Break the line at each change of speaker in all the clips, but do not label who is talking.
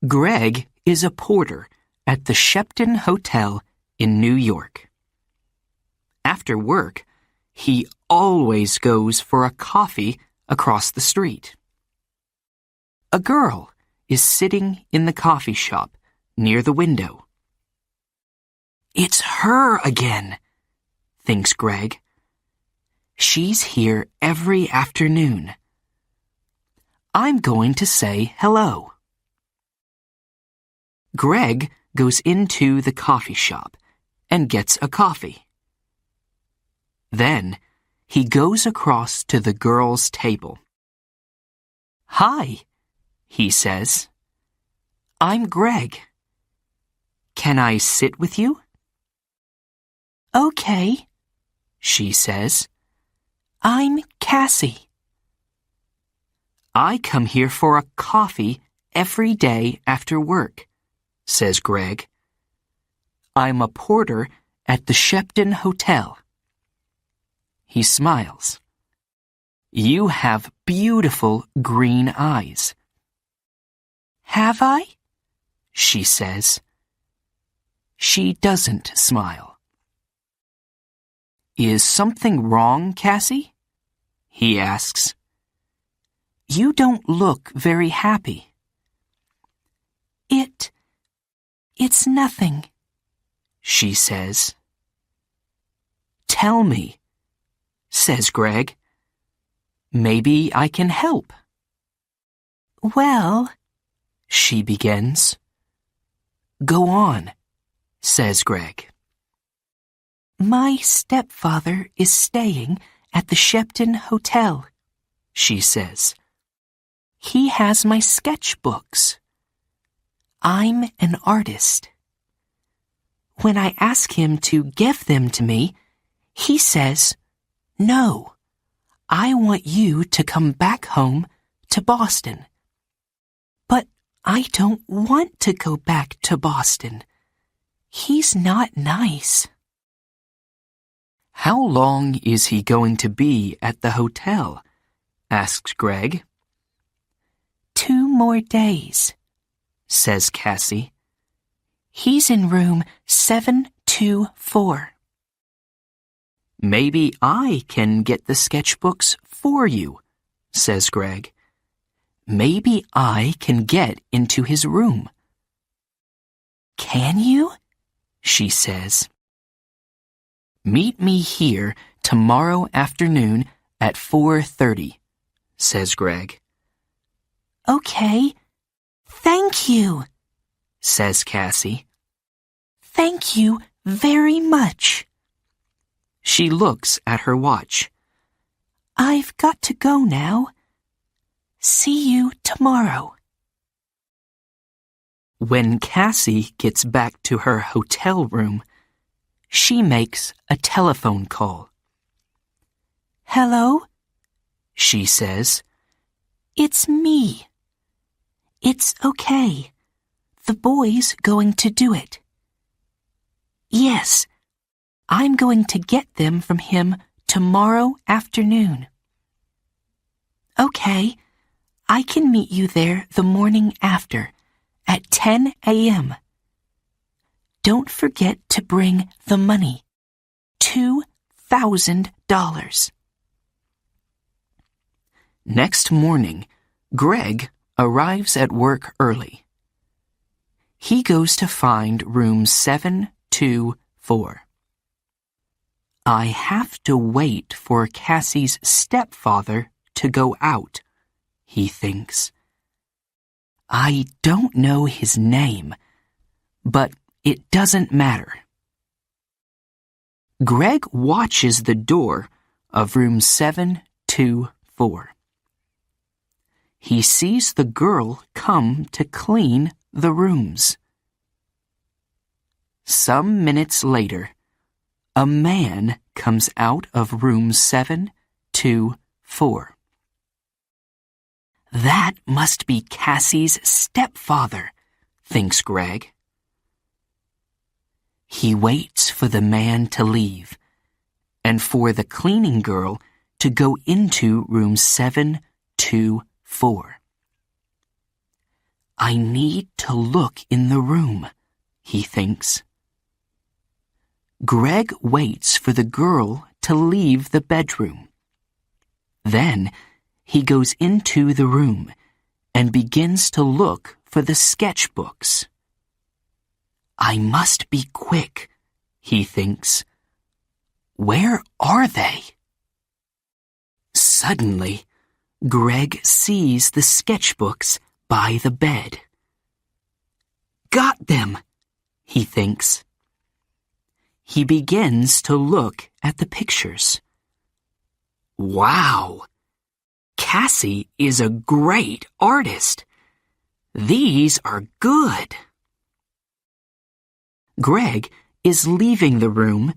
Greg is a porter at the Shepton Hotel in New York. After work, he always goes for a coffee across the street. A girl is sitting in the coffee shop near the window. "It's her again," thinks Greg. "She's here every afternoon. I'm going to say hello." Greg goes into the coffee shop and gets a coffee. Then he goes across to the girl's table. "Hi," he says. "I'm Greg. Can I sit with you?" "Okay," she says. "I'm Cassie." "I come here for a coffee every day after work," says Greg. "I'm a porter at the Shepton Hotel." He smiles. "You have beautiful green eyes." "Have I?" she says. She doesn't smile. "Is something wrong, Cassie?" he asks. "You don't look very happy."
It's nothing,"
she says. "Tell me," says Greg. "Maybe I can help."
"Well,"
she begins. "Go on," says Greg.
"My stepfather is staying at the Shepton Hotel," she says. "He has my sketchbooks. I'm an artist. When I ask him to give them to me, he says, 'No, I want you to come back home to Boston.' But I don't want to go back to Boston. He's not nice."
"How long is he going to be at the hotel?" asks Greg.
2 more days,"
says Cassie.
"He's in room 724.
"Maybe I can get the sketchbooks for you," says Greg. "Maybe I can get into his room."
"Can you?"
she says. "Meet me here tomorrow afternoon at 4:30, says Greg.
"Okay. Thank you,"
says Cassie.
"Thank you very much."
She looks at her watch.
"I've got to go now. See you tomorrow."
When Cassie gets back to her hotel room, she makes a telephone call.
"Hello?"
she says.
"It's me. It's okay. The boy's going to do it." "Yes, I'm going to get them from him tomorrow afternoon." "Okay, I can meet you there the morning after, at 10 a.m. Don't forget to bring the money, $2,000.
Next morning, Greg arrives at work early. He goes to find room 724. "I have to wait for Cassie's stepfather to go out," he thinks. "I don't know his name, but it doesn't matter." Greg watches the door of room 724. He sees the girl come to clean the rooms. Some minutes later, a man comes out of room 724. "That must be Cassie's stepfather," thinks Greg. He waits for the man to leave and for the cleaning girl to go into room 724.
I need to look in the room, he thinks. Greg waits for the girl to leave the bedroom. Then he goes into the room and begins to look for the sketchbooks. I must be quick, he thinks. Where are they? Suddenly, Greg sees the sketchbooks by the bed. Got them, he thinks. He begins to look at the pictures. Wow! Cassie is a great artist. These are good. Greg is leaving the room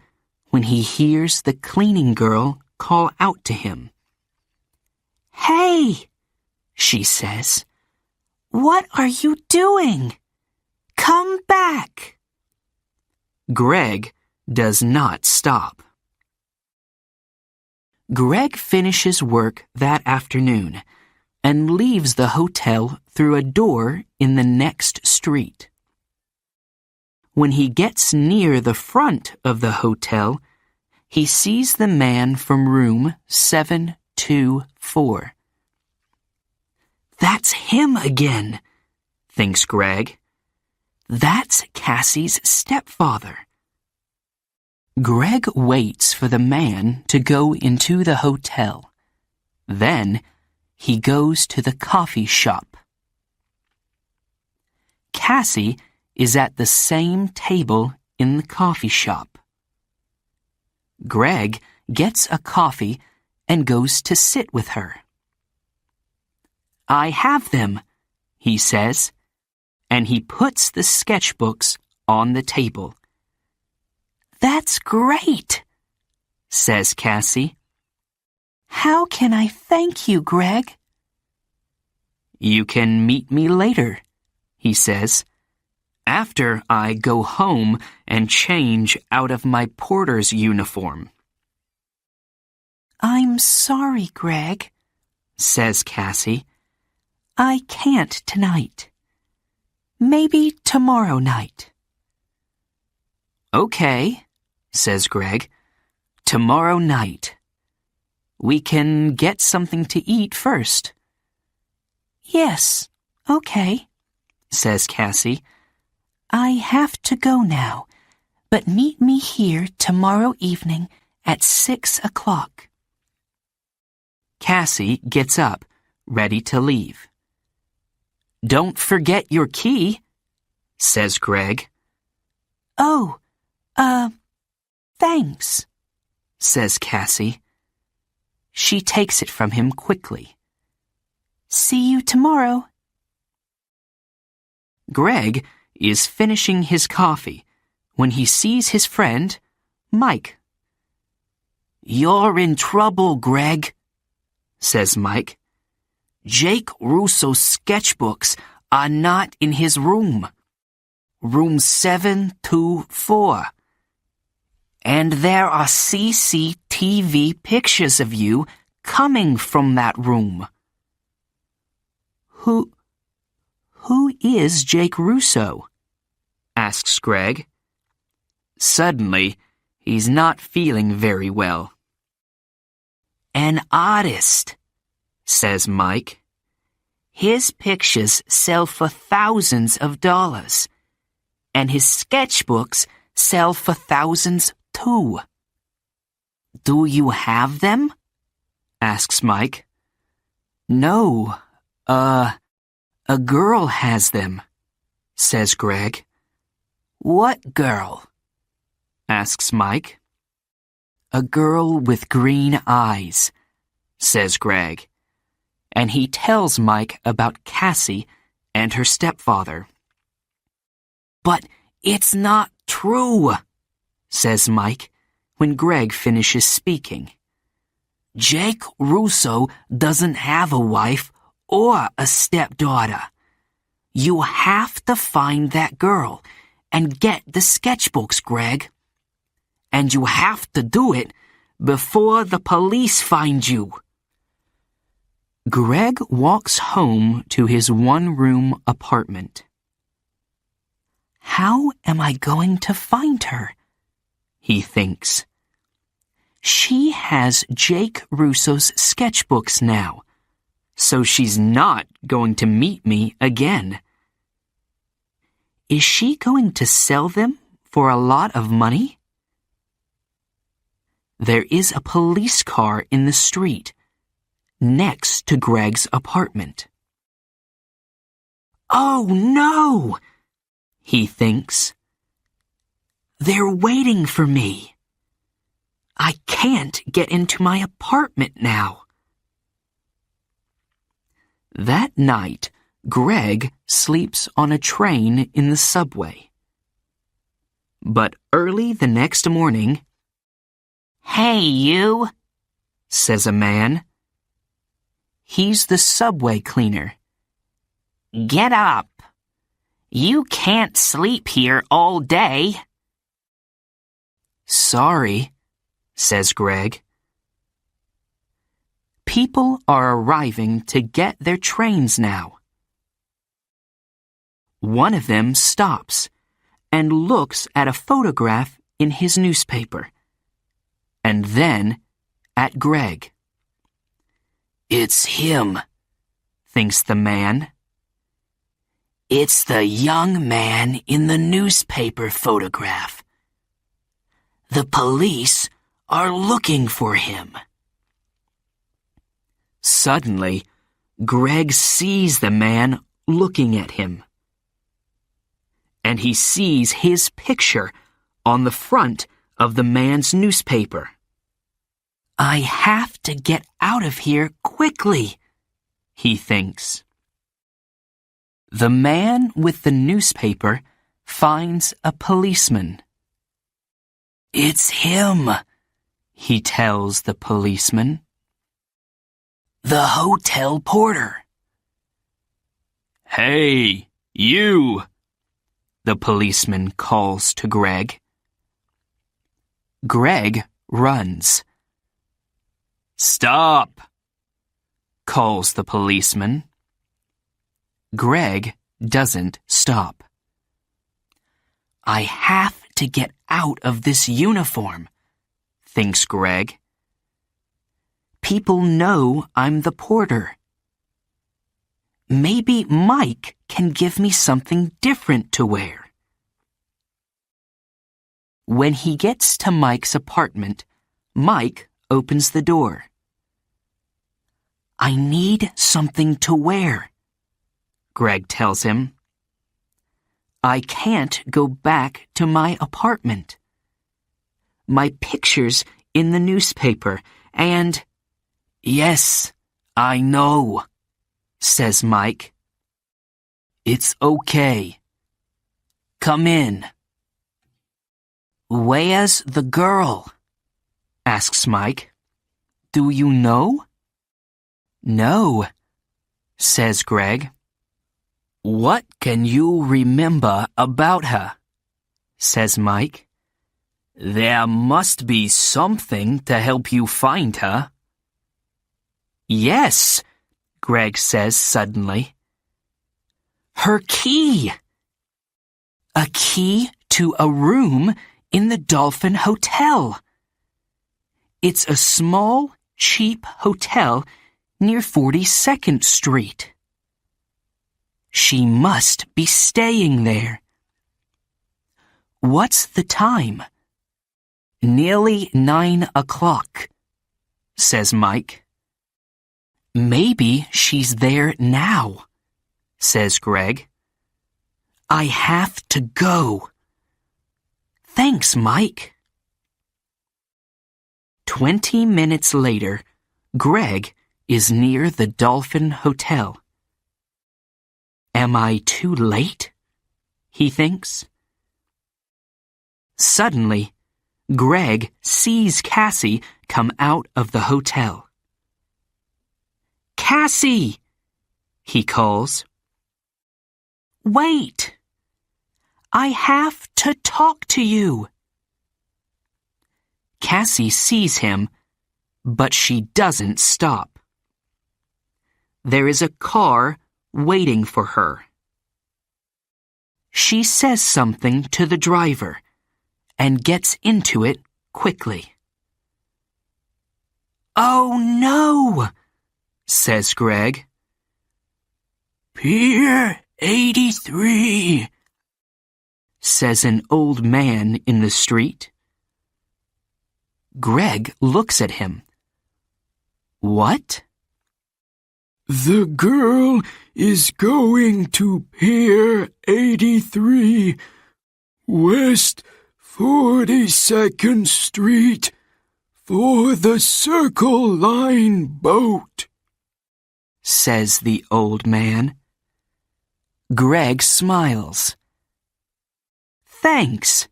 when he hears the cleaning girl call out to him. Hey, she says, what are you doing? Come back. Greg does not stop. Greg finishes work that afternoon and leaves the hotel through a door in the next street. When he gets near the front of the hotel, he sees the man from room 724. That's him again, thinks Greg. That's Cassie's stepfather. Greg waits for the man to go into the hotel. Then he goes to the coffee shop. Cassie is at the same table in the coffee shop. Greg gets a coffee and goes to sit with her. I have them, he says, and he puts the sketchbooks on the table. That's great, says Cassie. How can I thank you, Greg? You can meet me later, he says, after I go home and change out of my porter's uniform. I'm sorry, Greg, says Cassie. I can't tonight. Maybe tomorrow night. Okay, says Greg. Tomorrow night. We can get something to eat first. Yes, okay, says Cassie. I have to go now, but meet me here tomorrow evening at 6 o'clock. Cassie gets up, ready to leave. Don't forget your key, says Greg. Oh, thanks, says Cassie. She takes it from him quickly. See you tomorrow. Greg is finishing his coffee when he sees his friend, Mike. You're in trouble, Greg, says Mike. Jake Russo's sketchbooks are not in his room. Room 724. And there are CCTV pictures of you coming from that room. Who is Jake Russo? Asks Greg. Suddenly, he's not feeling very well. An artist, says Mike. His pictures sell for thousands of dollars, and his sketchbooks sell for thousands too. Do you have them? Asks Mike. No, a girl has them, says Greg. What girl? Asks Mike. A girl with green eyes, says Greg, and he tells Mike about Cassie and her stepfather. But it's not true, says Mike when Greg finishes speaking. Jake Russo doesn't have a wife or a stepdaughter. You have to find that girl and get the sketchbooks, Greg. And you have to do it before the police find you.
Greg walks home to his one-room apartment.
How am I going to find her? He thinks. She has Jake Russo's sketchbooks now,
So she's not going to meet me again.
Is she going to sell them for a lot of money? There is a police car in the street, next to Greg's apartment. Oh no! He thinks. They're waiting for me. I can't get into my apartment now. That night, Greg sleeps on a train in the subway. But early the next morning, "Hey, you," says a man. He's the subway cleaner. "Get up. You can't sleep here all day." "Sorry," says Greg. People are arriving to get their trains now. One of them stops and looks at a photograph in his newspaper, and then at Greg. "It's him," thinks the man. "It's the young man in the newspaper photograph. The police are looking for him." Suddenly, Greg sees the man looking at him. And he sees his picture on the front of the man's newspaper. "I have to get out of here quickly," he thinks. The man with the newspaper finds a policeman. "It's him," he tells the policeman. "The hotel porter." "Hey, you," the policeman calls to Greg. Greg runs. "Stop," calls the policeman. Greg doesn't stop. "I have to get out of this uniform," thinks Greg. "People know I'm the porter. Maybe Mike can give me something different to wear." When he gets to Mike's apartment, Mike opens the door. "I need something to wear," Greg tells him. "I can't go back to my apartment. My picture's in the newspaper and—" "Yes, I know," says Mike. "It's okay. Come in." "Where's the girl?" asks Mike. "Do you know?" "No," says Greg. "What can you remember about her?" says Mike. "There must be something to help you find her." "Yes," Greg says suddenly. "Her key! A key to a room in the Dolphin Hotel. It's a small, cheap hotel near 42nd Street. She must be staying there." "What's the time?" "Nearly 9 o'clock, says Mike. "Maybe she's there now," says Greg. "I have to go." "Thanks, Mike." 20 minutes later, Greg is near the Dolphin Hotel. Am I too late? He thinks. Suddenly, Greg sees Cassie come out of the hotel. "Cassie!" he calls. "Wait! I have to talk to you." Cassie sees him, but she doesn't stop.
there is a car waiting for her. She says something to the driver and gets into it quickly. "Oh no," says Greg. "Pier 83, says an old man in the street. Greg looks at him. "What?" "The girl is going to Pier 83, West 42nd Street, for the Circle Line boat," says the old man. Greg smiles. "Thanks,"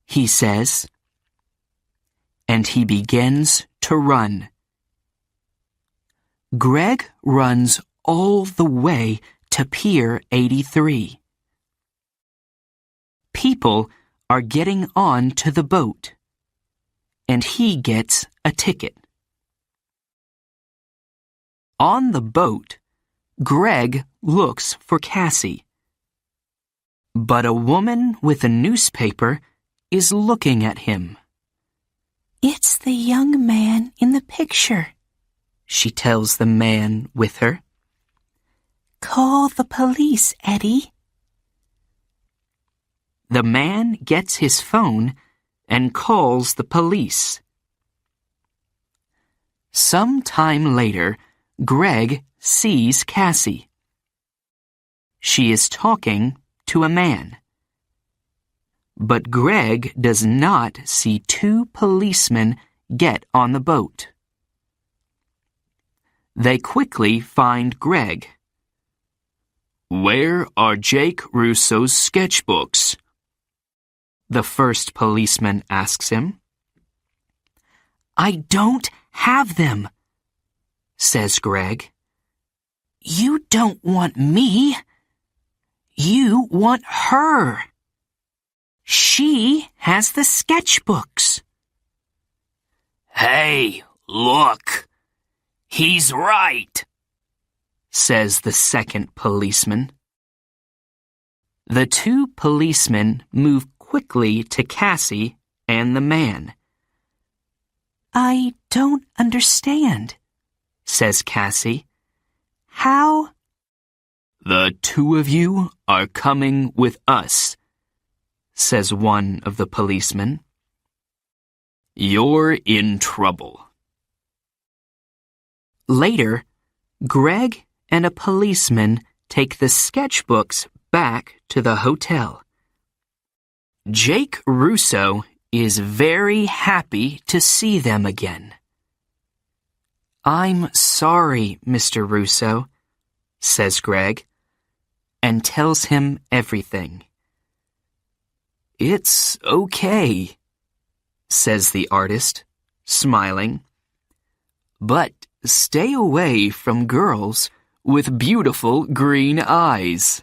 he says. And he begins to run. Greg runs all the way to Pier 83. People are getting on to the boat, and he gets a ticket. On the boat, Greg looks for Cassie. But a woman with a newspaper is looking at him.
"It's the young man in the picture,"
she tells the man with her.
"Call the police, Eddie."
The man gets his phone and calls the police. Some time later, Greg sees Cassie. She is talking to a man. But Greg does not see two policemen get on the boat. They quickly find Greg. "Where are Jake Russo's sketchbooks?" the first policeman asks him. "I don't have them," says Greg. "You don't want me. You want her. She has the sketchbooks." "Hey, look. He's right," says the second policeman. The two policemen move quickly to Cassie and the man.
"I don't understand,"
says Cassie. "How?" "The two of you are coming with us," says one of the policemen. "You're in trouble." Later, Greg and a policeman take the sketchbooks back to the hotel. Jake Russo is very happy to see them again. "I'm sorry, Mr. Russo," says Greg, and tells him everything. "It's okay," says the artist, smiling. "But stay away from girls with beautiful green eyes."